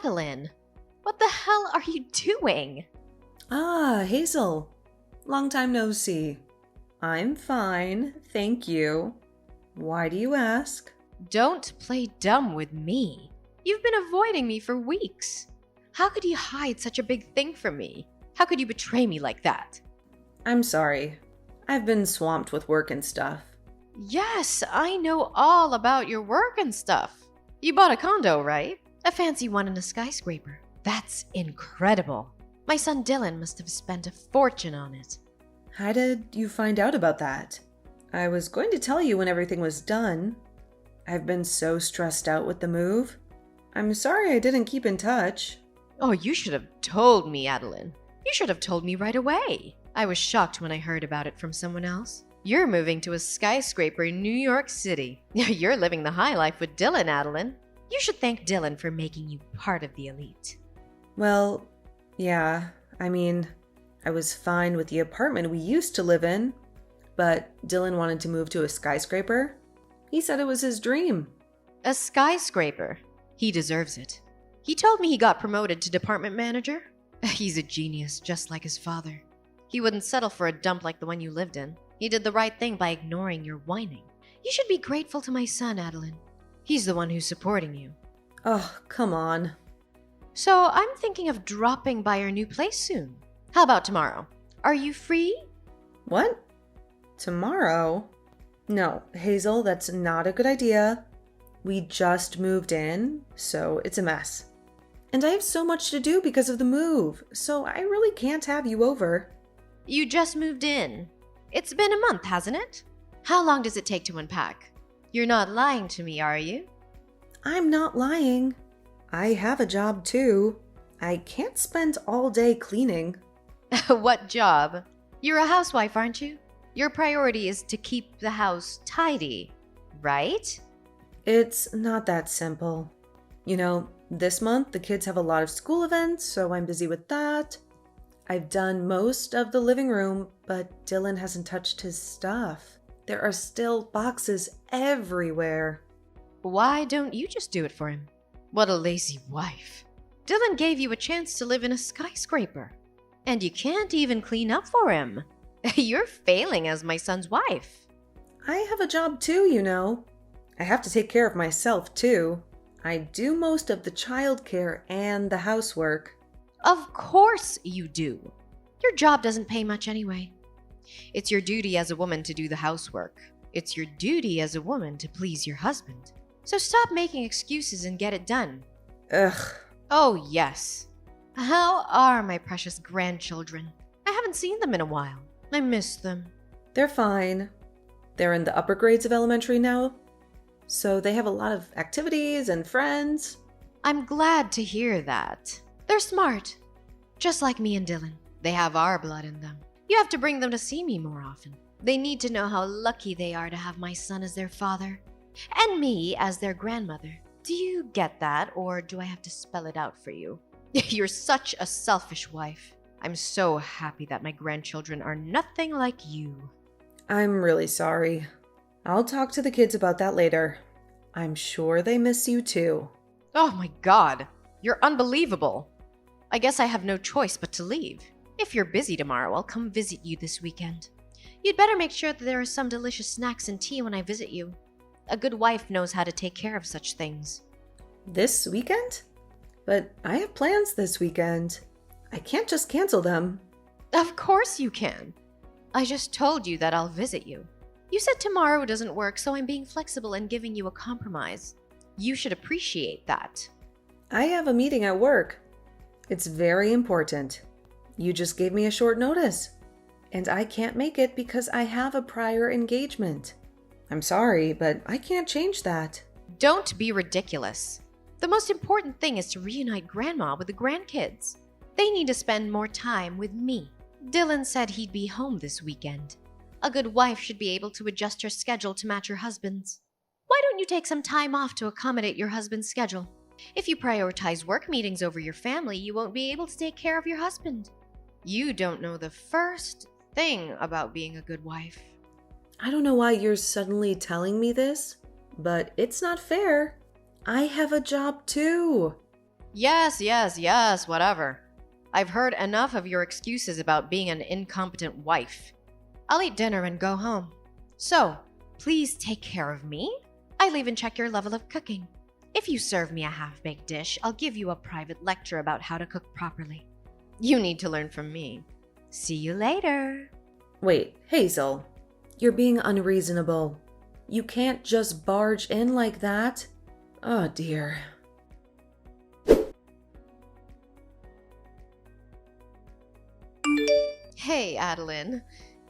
Adin, what the hell are you doing? Ah, Hazel. Long time no see. I'm fine, thank you. Why do you ask? Don't play dumb with me. You've been avoiding me for weeks. How could you hide such a big thing from me? How could you betray me like that? I'm sorry. I've been swamped with work and stuff. Yes, I know all about your work and stuff. You bought a condo, right? A fancy one in a skyscraper. That's incredible. My son Dylan must have spent a fortune on it. How did you find out about that? I was going to tell you when everything was done. I've been so stressed out with the move. I'm sorry I didn't keep in touch. Oh, you should have told me, Adin. You should have told me right away. I was shocked when I heard about it from someone else. You're moving to a skyscraper in New York City. You're living the high life with Dylan, Adin. You should thank Dylan for making you part of the elite. Well, yeah, I was fine with the apartment we used to live in, but Dylan wanted to move to a skyscraper. He said it was his dream. A skyscraper. He deserves it. He told me he got promoted to department manager. He's a genius, just like his father. He wouldn't settle for a dump like the one you lived in. He did the right thing by ignoring your whining. You should be grateful to my son, Adin. He's the one who's supporting you. Oh, come on. So I'm thinking of dropping by your new place soon. How about tomorrow? Are you free? What? Tomorrow? No, Hazel, that's not a good idea. We just moved in, so it's a mess. And I have so much to do because of the move, so I really can't have you over. You just moved in. It's been a month, hasn't it? How long does it take to unpack? You're not lying to me, are you? I'm not lying. I have a job too. I can't spend all day cleaning. What job? You're a housewife, aren't you? Your priority is to keep the house tidy, right? It's not that simple. You know, this month the kids have a lot of school events, so I'm busy with that. I've done most of the living room, but Dylan hasn't touched his stuff. There are still boxes everywhere. Why don't you just do it for him? What a lazy wife. Dylan gave you a chance to live in a skyscraper, and you can't even clean up for him. You're failing as my son's wife. I have a job too, you know. I have to take care of myself too. I do most of the childcare and the housework. Of course you do. Your job doesn't pay much anyway. It's your duty as a woman to do the housework. It's your duty as a woman to please your husband. So stop making excuses and get it done. Ugh. Oh, yes. How are my precious grandchildren? I haven't seen them in a while. I miss them. They're fine. They're in the upper grades of elementary now, so they have a lot of activities and friends. I'm glad to hear that. They're smart, just like me and Dylan. They have our blood in them. You have to bring them to see me more often. They need to know how lucky they are to have my son as their father, and me as their grandmother. Do you get that, or do I have to spell it out for you? You're such a selfish wife. I'm so happy that my grandchildren are nothing like you. I'm really sorry. I'll talk to the kids about that later. I'm sure they miss you too. Oh my God, you're unbelievable. I guess I have no choice but to leave. If you're busy tomorrow, I'll come visit you this weekend. You'd better make sure that there are some delicious snacks and tea when I visit you. A good wife knows how to take care of such things. This weekend? But I have plans this weekend. I can't just cancel them. Of course you can. I just told you that I'll visit you. You said tomorrow doesn't work, so I'm being flexible and giving you a compromise. You should appreciate that. I have a meeting at work. It's very important. You just gave me a short notice, and I can't make it because I have a prior engagement. I'm sorry, but I can't change that. Don't be ridiculous. The most important thing is to reunite Grandma with the grandkids. They need to spend more time with me. Dylan said he'd be home this weekend. A good wife should be able to adjust her schedule to match her husband's. Why don't you take some time off to accommodate your husband's schedule? If you prioritize work meetings over your family, you won't be able to take care of your husband. You don't know the first thing about being a good wife. I don't know why you're suddenly telling me this, but it's not fair. I have a job too. Yes, yes, yes, whatever. I've heard enough of your excuses about being an incompetent wife. I'll eat dinner and go home. So, please take care of me. I'll even check your level of cooking. If you serve me a half-baked dish, I'll give you a private lecture about how to cook properly. You need to learn from me. See you later. Wait, Hazel, you're being unreasonable. You can't just barge in like that. Oh dear. Hey, Adin.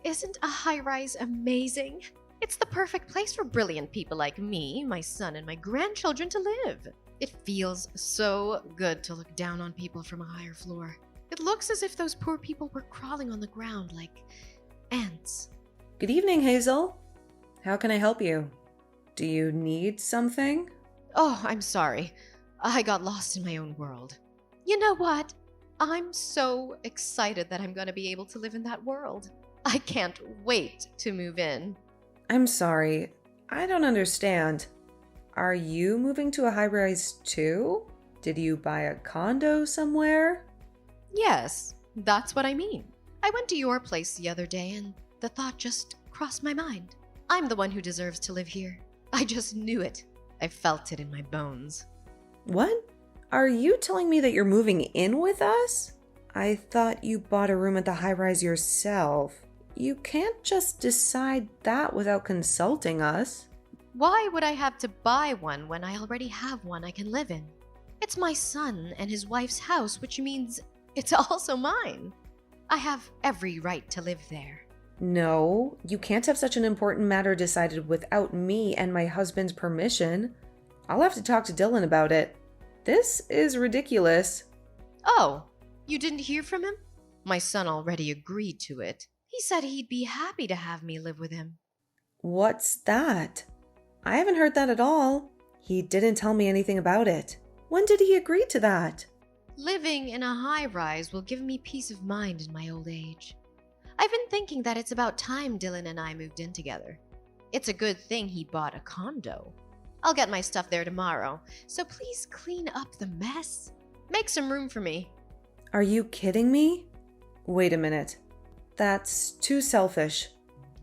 Isn't a high-rise amazing? It's the perfect place for brilliant people like me, my son, and my grandchildren to live. It feels so good to look down on people from a higher floor. It looks as if those poor people were crawling on the ground like ants. Good evening, Hazel. How can I help you? Do you need something? Oh, I'm sorry. I got lost in my own world. You know what? I'm so excited that I'm going to be able to live in that world. I can't wait to move in. I'm sorry. I don't understand. Are you moving to a high-rise too? Did you buy a condo somewhere? Yes, that's what I mean. I went to your place the other day and the thought just crossed my mind. I'm the one who deserves to live here. I just knew it. I felt it in my bones. What? Are you telling me that you're moving in with us? I thought you bought a room at the high-rise yourself. You can't just decide that without consulting us. Why would I have to buy one when I already have one I can live in? It's my son and his wife's house, which means it's also mine. I have every right to live there. No, you can't have such an important matter decided without me and my husband's permission. I'll have to talk to Dylan about it. This is ridiculous. Oh, you didn't hear from him? My son already agreed to it. He said he'd be happy to have me live with him. What's that? I haven't heard that at all. He didn't tell me anything about it. When did he agree to that? Living in a high-rise will give me peace of mind in my old age. I've been thinking that it's about time Dylan and I moved in together. It's a good thing he bought a condo. I'll get my stuff there tomorrow, so please clean up the mess. Make some room for me. Are you kidding me? Wait a minute. That's too selfish.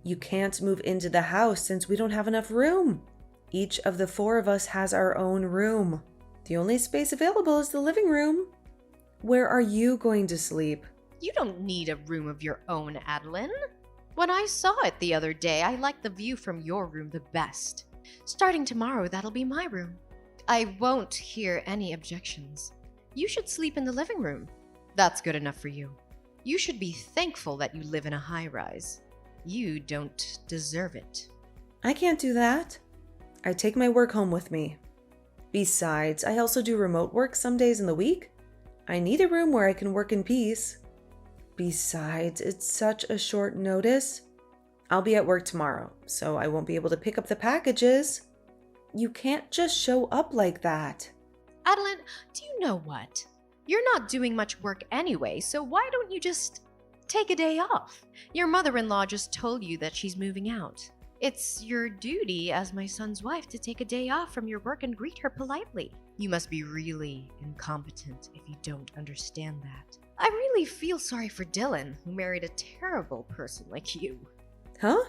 You can't move into the house since we don't have enough room. Each of the four of us has our own room. The only space available is the living room. Where are you going to sleep? You don't need a room of your own, Adin. When I saw it the other day, I liked the view from your room the best. Starting tomorrow, that'll be my room. I won't hear any objections. You should sleep in the living room. That's good enough for you. You should be thankful that you live in a high-rise. You don't deserve it. I can't do that. I take my work home with me. Besides, I also do remote work some days in the week. I need a room where I can work in peace. Besides, it's such a short notice. I'll be at work tomorrow, so I won't be able to pick up the packages. You can't just show up like that. Adin, do you know what? You're not doing much work anyway, so why don't you just take a day off? Your mother-in-law just told you that she's moving out. It's your duty as my son's wife to take a day off from your work and greet her politely. You must be really incompetent if you don't understand that. I really feel sorry for Dylan, who married a terrible person like you. Huh?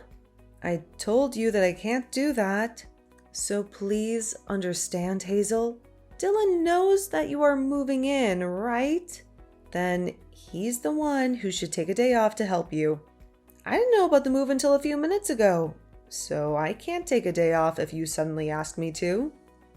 I told you that I can't do that. So please understand, Hazel. Dylan knows that you are moving in, right? Then he's the one who should take a day off to help you. I didn't know about the move until a few minutes ago, so I can't take a day off if you suddenly ask me to.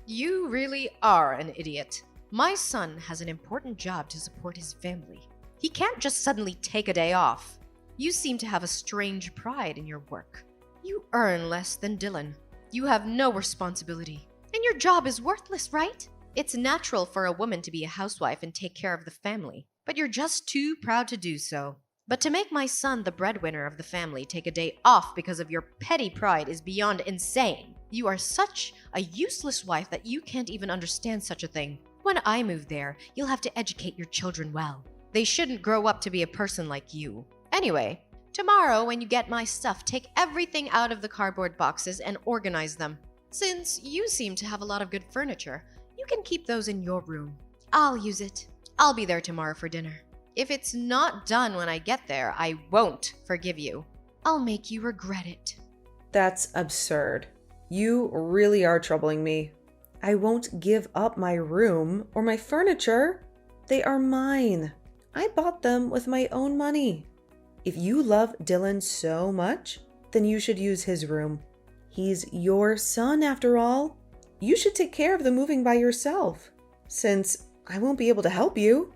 You really are an idiot. My son has an important job to support his family. He can't just suddenly take a day off. You seem to have a strange pride in your work. You earn less than Dylan. You have no responsibility. And your job is worthless, right? It's natural for a woman to be a housewife and take care of the family, but you're just too proud to do so. But to make my son, the breadwinner of the family, take a day off because of your petty pride is beyond insane. You are such a useless wife that you can't even understand such a thing. When I move there, you'll have to educate your children well. They shouldn't grow up to be a person like you. Anyway, tomorrow when you get my stuff, take everything out of the cardboard boxes and organize them. Since you seem to have a lot of good furniture, you can keep those in your room. I'll use it. I'll be there tomorrow for dinner. If it's not done when I get there, I won't forgive you. I'll make you regret it. That's absurd. You really are troubling me. I won't give up my room or my furniture. They are mine. I bought them with my own money. If you love Dylan so much, then you should use his room. He's your son after all. You should take care of the moving by yourself, since I won't be able to help you.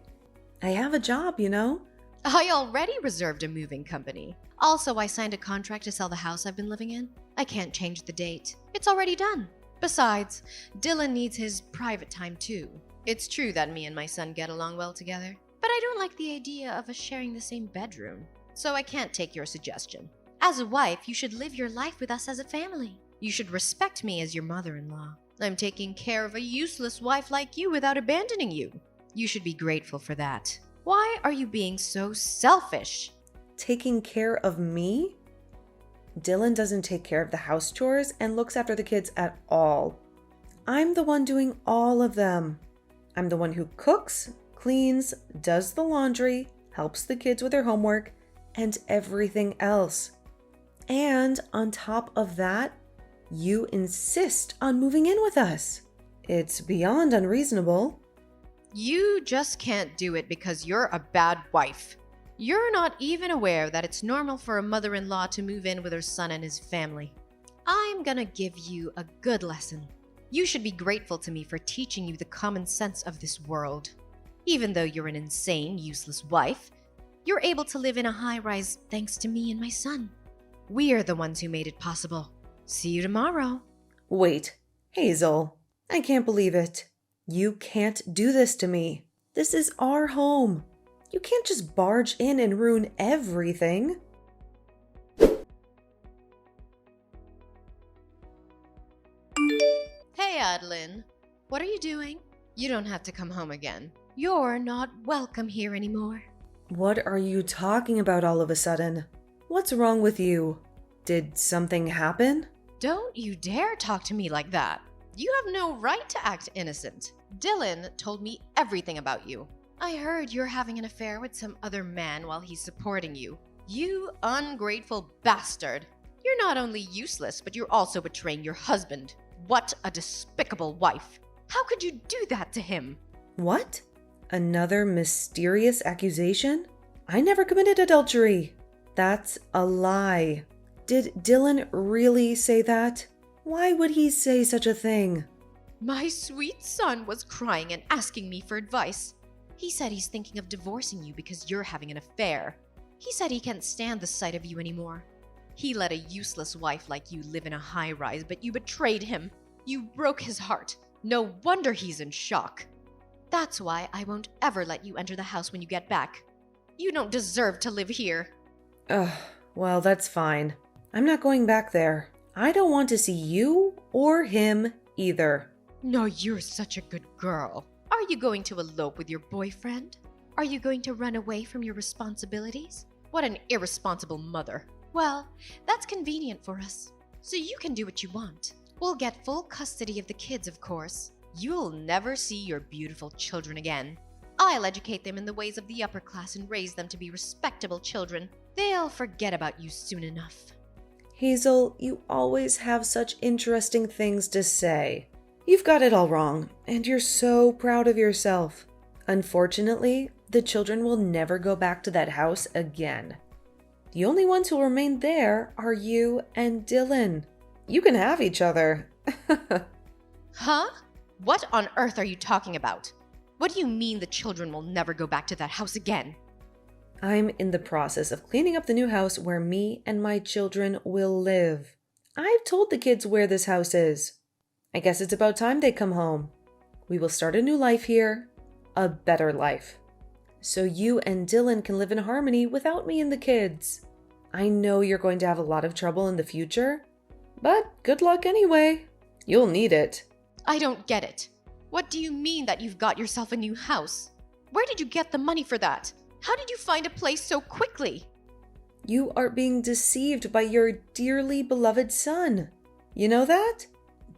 I have a job, you know. I already reserved a moving company. Also, I signed a contract to sell the house I've been living in. I can't change the date. It's already done. Besides, Dylan needs his private time too. It's true that me and my son get along well together, but I don't like the idea of us sharing the same bedroom. So I can't take your suggestion. As a wife, you should live your life with us as a family. You should respect me as your mother-in-law. I'm taking care of a useless wife like you without abandoning you. You should be grateful for that. Why are you being so selfish? Taking care of me? Dylan doesn't take care of the house chores and looks after the kids at all. I'm the one doing all of them. I'm the one who cooks, cleans, does the laundry, helps the kids with their homework, and everything else. And on top of that, you insist on moving in with us. It's beyond unreasonable. You just can't do it because you're a bad wife. You're not even aware that it's normal for a mother-in-law to move in with her son and his family. I'm gonna give you a good lesson. You should be grateful to me for teaching you the common sense of this world. Even though you're an insane, useless wife, you're able to live in a high-rise thanks to me and my son. We're the ones who made it possible. See you tomorrow. Wait, Hazel, I can't believe it. You can't do this to me. This is our home. You can't just barge in and ruin everything. Hey, Adin. What are you doing? You don't have to come home again. You're not welcome here anymore. What are you talking about all of a sudden? What's wrong with you? Did something happen? Don't you dare talk to me like that. You have no right to act innocent. Dylan told me everything about you. I heard you're having an affair with some other man while he's supporting you. You ungrateful bastard. You're not only useless, but you're also betraying your husband. What a despicable wife. How could you do that to him? What? Another mysterious accusation? I never committed adultery. That's a lie. Did Dylan really say that? Why would he say such a thing? My sweet son was crying and asking me for advice. He said he's thinking of divorcing you because you're having an affair. He said he can't stand the sight of you anymore. He let a useless wife like you live in a high-rise, but you betrayed him. You broke his heart. No wonder he's in shock. That's why I won't ever let you enter the house when you get back. You don't deserve to live here. Ugh, well, that's fine. I'm not going back there. I don't want to see you or him either. No, you're such a good girl. Are you going to elope with your boyfriend? Are you going to run away from your responsibilities? What an irresponsible mother. Well, that's convenient for us. So you can do what you want. We'll get full custody of the kids, of course. You'll never see your beautiful children again. I'll educate them in the ways of the upper class and raise them to be respectable children. They'll forget about you soon enough. Hazel, you always have such interesting things to say. You've got it all wrong, and you're so proud of yourself. Unfortunately, the children will never go back to that house again. The only ones who'll remain there are you and Dylan. You can have each other. Huh? What on earth are you talking about? What do you mean the children will never go back to that house again? I'm in the process of cleaning up the new house where me and my children will live. I've told the kids where this house is. I guess it's about time they come home. We will start a new life here, a better life. So you and Dylan can live in harmony without me and the kids. I know you're going to have a lot of trouble in the future, but good luck anyway. You'll need it. I don't get it. What do you mean that you've got yourself a new house? Where did you get the money for that? How did you find a place so quickly? You are being deceived by your dearly beloved son. You know that?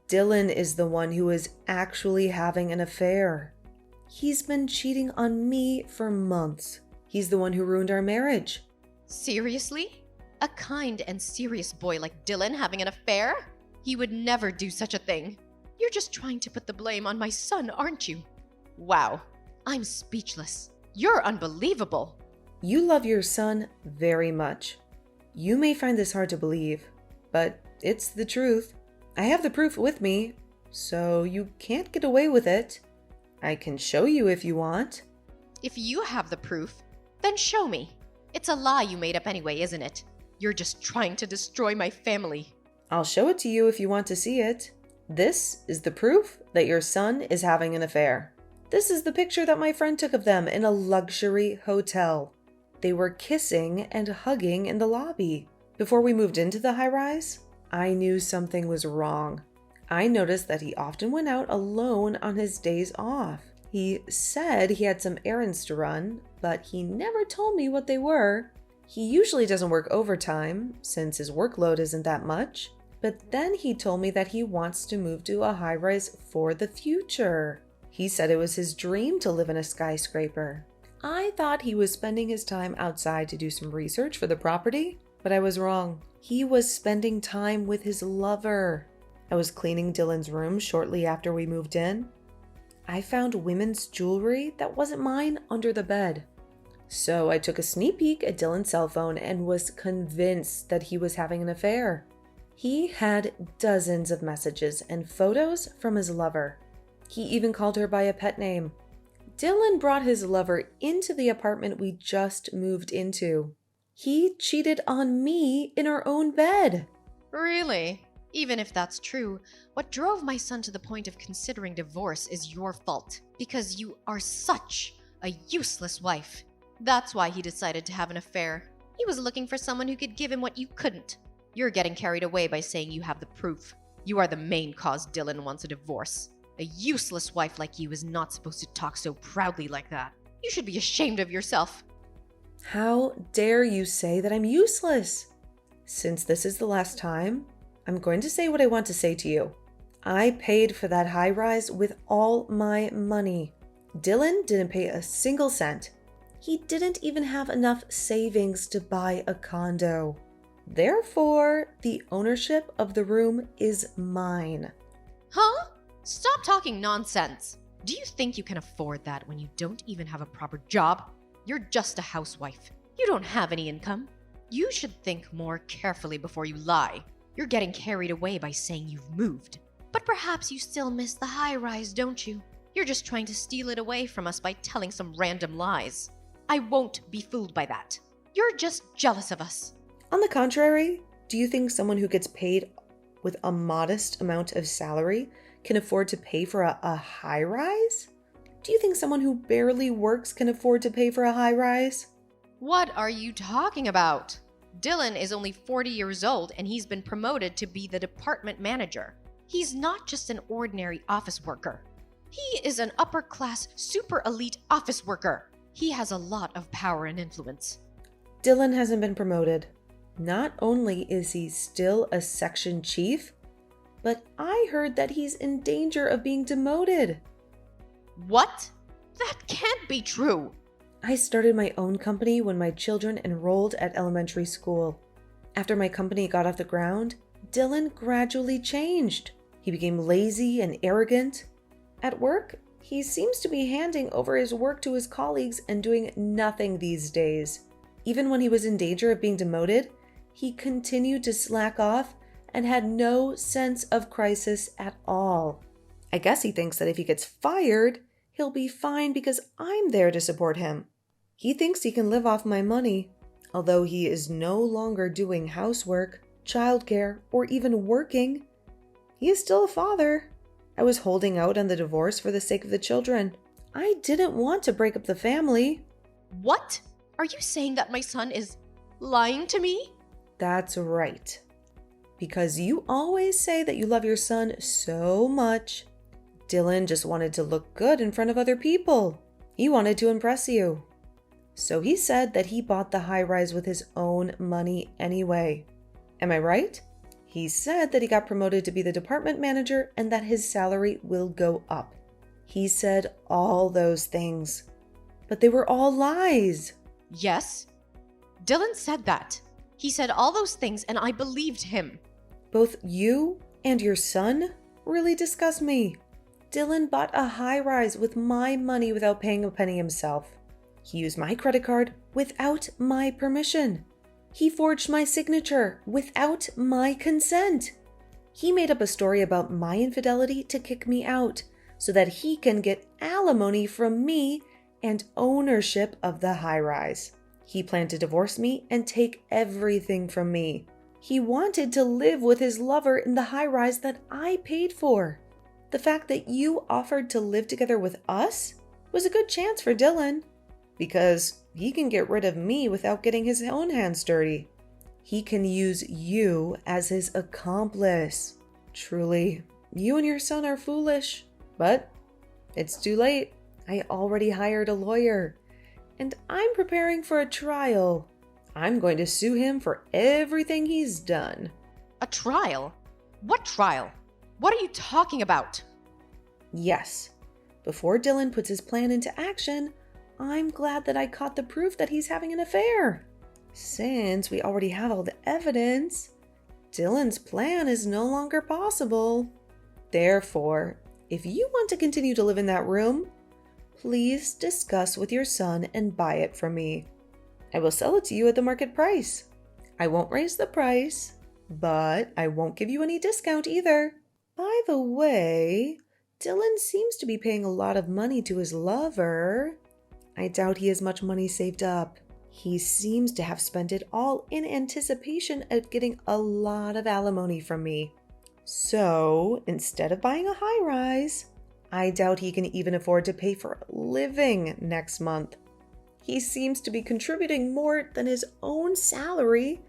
Dylan is the one who is actually having an affair. He's been cheating on me for months. He's the one who ruined our marriage. Seriously? A kind and serious boy like Dylan having an affair? He would never do such a thing. You're just trying to put the blame on my son, aren't you? Wow, I'm speechless. You're unbelievable. You love your son very much. You may find this hard to believe, but it's the truth. I have the proof with me, so you can't get away with it. I can show you if you want. If you have the proof, then show me. It's a lie you made up anyway, isn't it? You're just trying to destroy my family. I'll show it to you if you want to see it. This is the proof that your son is having an affair. This is the picture that my friend took of them in a luxury hotel. They were kissing and hugging in the lobby. Before we moved into the high-rise, I knew something was wrong. I noticed that he often went out alone on his days off. He said he had some errands to run, but he never told me what they were. He usually doesn't work overtime, since his workload isn't that much. But then he told me that he wants to move to a high-rise for the future. He said it was his dream to live in a skyscraper. I thought he was spending his time outside to do some research for the property, but I was wrong. He was spending time with his lover. I was cleaning Dylan's room shortly after we moved in. I found women's jewelry that wasn't mine under the bed. So I took a sneak peek at Dylan's cell phone and was convinced that he was having an affair. He had dozens of messages and photos from his lover. He even called her by a pet name. Dylan brought his lover into the apartment we just moved into. He cheated on me in our own bed. Really? Even if that's true, what drove my son to the point of considering divorce is your fault. Because you are such a useless wife. That's why he decided to have an affair. He was looking for someone who could give him what you couldn't. You're getting carried away by saying you have the proof. You are the main cause Dylan wants a divorce. A useless wife like you is not supposed to talk so proudly like that. You should be ashamed of yourself. How dare you say that I'm useless? Since this is the last time, I'm going to say what I want to say to you. I paid for that high-rise with all my money. Dylan didn't pay a single cent. He didn't even have enough savings to buy a condo. Therefore, the ownership of the room is mine. Huh? Stop talking nonsense. Do you think you can afford that when you don't even have a proper job? You're just a housewife. You don't have any income. You should think more carefully before you lie. You're getting carried away by saying you've moved. But perhaps you still miss the high-rise, don't you? You're just trying to steal it away from us by telling some random lies. I won't be fooled by that. You're just jealous of us. On the contrary, do you think someone who gets paid with a modest amount of salary can afford to pay for a high-rise? Do you think someone who barely works can afford to pay for a high-rise? What are you talking about? Dylan is only 40 years old and he's been promoted to be the department manager. He's not just an ordinary office worker. He is an upper-class, super elite office worker. He has a lot of power and influence. Dylan hasn't been promoted. Not only is he still a section chief, but I heard that he's in danger of being demoted. What? That can't be true. I started my own company when my children enrolled at elementary school. After my company got off the ground, Dylan gradually changed. He became lazy and arrogant. At work, he seems to be handing over his work to his colleagues and doing nothing these days. Even when he was in danger of being demoted, he continued to slack off and had no sense of crisis at all. I guess he thinks that if he gets fired, he'll be fine because I'm there to support him. He thinks he can live off my money, although he is no longer doing housework, childcare, or even working. He is still a father. I was holding out on the divorce for the sake of the children. I didn't want to break up the family. What? Are you saying that my son is lying to me? That's right. Because you always say that you love your son so much. Dylan just wanted to look good in front of other people. He wanted to impress you. So he said that he bought the high-rise with his own money anyway. Am I right? He said that he got promoted to be the department manager and that his salary will go up. He said all those things, but they were all lies. Yes, Dylan said that. He said all those things and I believed him. Both you and your son really disgust me. Dylan bought a high-rise with my money without paying a penny himself. He used my credit card without my permission. He forged my signature without my consent. He made up a story about my infidelity to kick me out so that he can get alimony from me and ownership of the high-rise. He planned to divorce me and take everything from me. He wanted to live with his lover in the high-rise that I paid for. The fact that you offered to live together with us was a good chance for Dylan, because he can get rid of me without getting his own hands dirty. He can use you as his accomplice. Truly, you and your son are foolish, but it's too late. I already hired a lawyer, and I'm preparing for a trial. I'm going to sue him for everything he's done. A trial? What trial? What are you talking about? Yes. Before Dylan puts his plan into action, I'm glad that I caught the proof that he's having an affair. Since we already have all the evidence, Dylan's plan is no longer possible. Therefore, if you want to continue to live in that room, please discuss with your son and buy it from me. I will sell it to you at the market price. I won't raise the price, but I won't give you any discount either. By the way, Dylan seems to be paying a lot of money to his lover. I doubt he has much money saved up. He seems to have spent it all in anticipation of getting a lot of alimony from me. So, instead of buying a high-rise, I doubt he can even afford to pay for a living next month. He seems to be contributing more than his own salary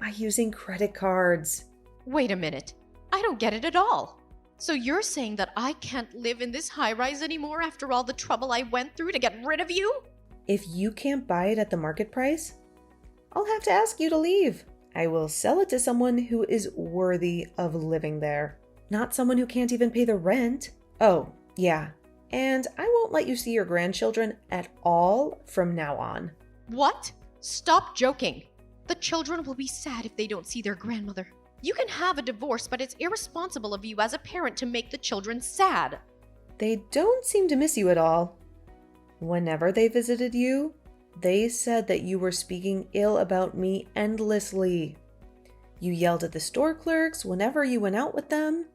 by using credit cards. Wait a minute. I don't get it at all. So you're saying that I can't live in this high-rise anymore after all the trouble I went through to get rid of you? If you can't buy it at the market price, I'll have to ask you to leave. I will sell it to someone who is worthy of living there, not someone who can't even pay the rent. Oh, yeah. And I won't let you see your grandchildren at all from now on. What? Stop joking. The children will be sad if they don't see their grandmother. You can have a divorce, but it's irresponsible of you as a parent to make the children sad. They don't seem to miss you at all. Whenever they visited you, they said that you were speaking ill about me endlessly. You yelled at the store clerks whenever you went out with them.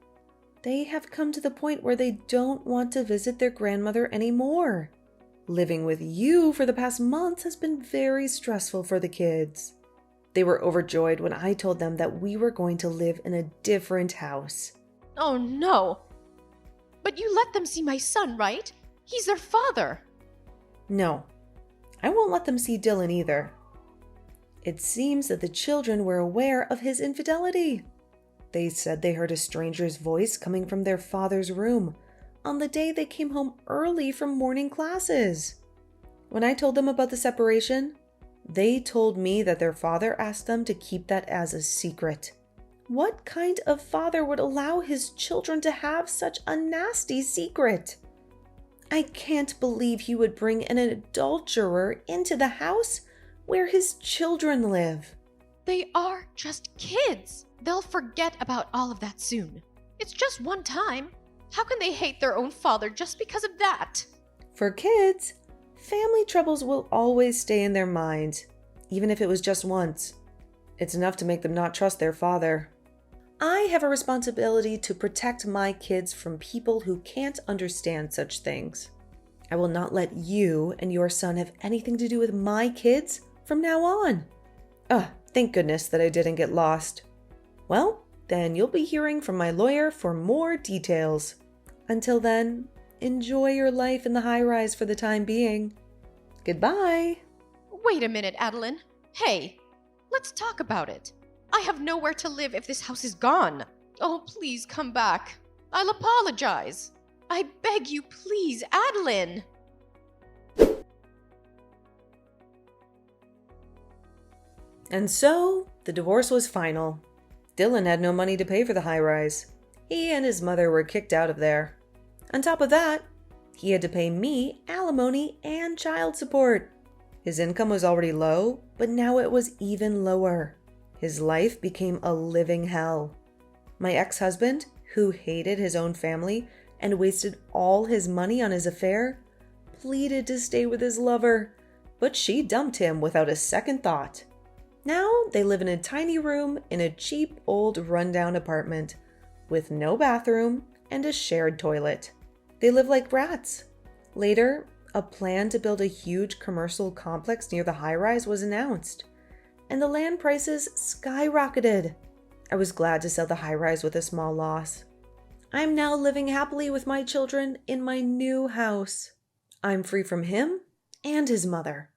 They have come to the point where they don't want to visit their grandmother anymore. Living with you for the past months has been very stressful for the kids. They were overjoyed when I told them that we were going to live in a different house. Oh no! But you let them see my son, right? He's their father. No, I won't let them see Dylan either. It seems that the children were aware of his infidelity. They said they heard a stranger's voice coming from their father's room on the day they came home early from morning classes. When I told them about the separation, they told me that their father asked them to keep that as a secret. What kind of father would allow his children to have such a nasty secret? I can't believe he would bring an adulterer into the house where his children live. They are just kids. They'll forget about all of that soon. It's just one time. How can they hate their own father just because of that? For kids, family troubles will always stay in their minds, even if it was just once. It's enough to make them not trust their father. I have a responsibility to protect my kids from people who can't understand such things. I will not let you and your son have anything to do with my kids from now on. Thank goodness that I didn't get lost. Well, then you'll be hearing from my lawyer for more details. Until then, enjoy your life in the high-rise for the time being. Goodbye. Wait a minute, Adin. Hey, let's talk about it. I have nowhere to live if this house is gone. Oh, please come back. I'll apologize. I beg you, please, Adin. And so, the divorce was final. Dylan had no money to pay for the high-rise. He and his mother were kicked out of there. On top of that, He had to pay me alimony and child support. His income was already low, but now it was even lower. His life became a living hell. My ex-husband, who hated his own family and wasted all his money on his affair, pleaded to stay with his lover, but she dumped him without a second thought. Now they live in a tiny room in a cheap old rundown apartment with no bathroom and a shared toilet. They live like brats. Later, a plan to build a huge commercial complex near the high-rise was announced, and the land prices skyrocketed. I was glad to sell the high-rise with a small loss. I'm now living happily with my children in my new house. I'm free from him and his mother.